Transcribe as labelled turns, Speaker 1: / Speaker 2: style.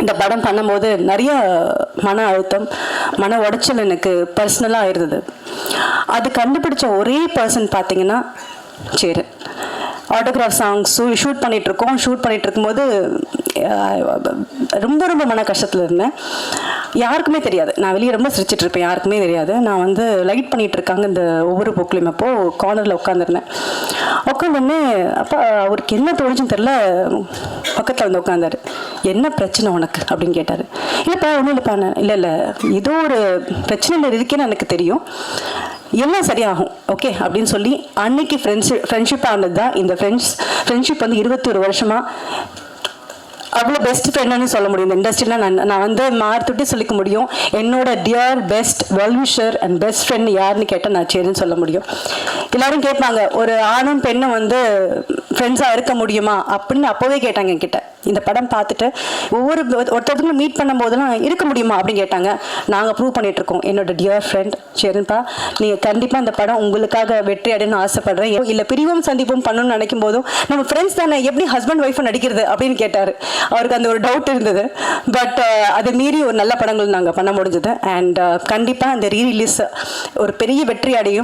Speaker 1: இந்த படம் பண்ணும்போது நிறைய மன அழுத்தம், மன உடைச்சல் எனக்கு பர்சனலாக இருந்தது. அது கண்டுபிடிச்ச ஒரே பர்சன் பார்த்தீங்கன்னா சேரன். ஆட்டோகிராஃப் சாங்ஸ் ஷூட் பண்ணிகிட்ருக்கோம். ஷூட் பண்ணிகிட்டு இருக்கும்போது ரொம்ப ரொம்ப மன கஷ்டத்தில் இருந்தேன். யாருக்குமே தெரியாது, நான் வெளியே ரொம்ப சிரிச்சிட்ருப்பேன், யாருக்குமே தெரியாது. நான் வந்து லைட் பண்ணிகிட்டு இருக்காங்க இந்த ஒவ்வொரு புக்லையும். அப்போது கார்னரில் உட்காந்துருந்தேன். உட்காந்தோடனே அப்போ அவருக்கு என்ன தோணுச்சுன்னு தெரில, பக்கத்தில் வந்து உட்காந்தாரு. என்ன பிரச்சனை உனக்கு அப்படின்னு கேட்டார். இல்லைப்பா ஒன்றும் இல்லைப்பா. இல்லை ஏதோ ஒரு பிரச்சனையில் இருக்கேன்னு எனக்கு தெரியும், எல்லாம் சரியாகும் ஓகே அப்படின்னு சொல்லி அன்னைக்கு ஃப்ரெண்ட்ஷிப் ஆனது தான் இந்த ஃப்ரெண்ட்ஷிப் வந்து 21 வருஷமாக அவ்வளோ பெஸ்ட் ஃப்ரெண்டுன்னு சொல்ல முடியும். இந்த இண்டஸ்ட்ரியில் நான் வந்து மார்த்துட்டு சொல்லிக்க முடியும். என்னோட dear best well-wisher and best friend யாருன்னு கேட்டால் நான் சேருன்னு சொல்ல முடியும். எல்லாரும் கேட்பாங்க, ஒரு ஆணும் பெண்ணும் வந்து ஃப்ரெண்ட்ஸாக இருக்க முடியுமா அப்படின்னு அப்போவே கேட்டாங்க என்கிட்ட. இந்த படம் பார்த்துட்டு ஒருத்தருக்கும் மீட் பண்ணும் போதெல்லாம் இருக்க முடியுமா அப்படின்னு கேட்டாங்க. நாங்கள் ப்ரூவ் பண்ணிகிட்ருக்கோம். என்னோட டியர் ஃப்ரெண்ட் சேரன்பா, நீங்கள் கண்டிப்பாக இந்த படம் உங்களுக்காக வெற்றி அடையணும்னு ஆசைப்படுறேன். இல்லை பிரிவும் சந்திப்பும் பண்ணணும்னு நினைக்கும் போதும் நம்ம ஃப்ரெண்ட்ஸ் தானே, எப்படி ஹஸ்பண்ட் ஒய்ஃபும் நடிக்கிறது அப்படின்னு கேட்டார். அவருக்கு அந்த ஒரு டவுட் இருந்தது. பட் அதை மீறி ஒரு நல்ல படங்கள் நாங்கள் பண்ண முடிஞ்சது. அண்ட் கண்டிப்பாக அந்த ரீரிலீஸ் ஒரு பெரிய வெற்றி அடையும்.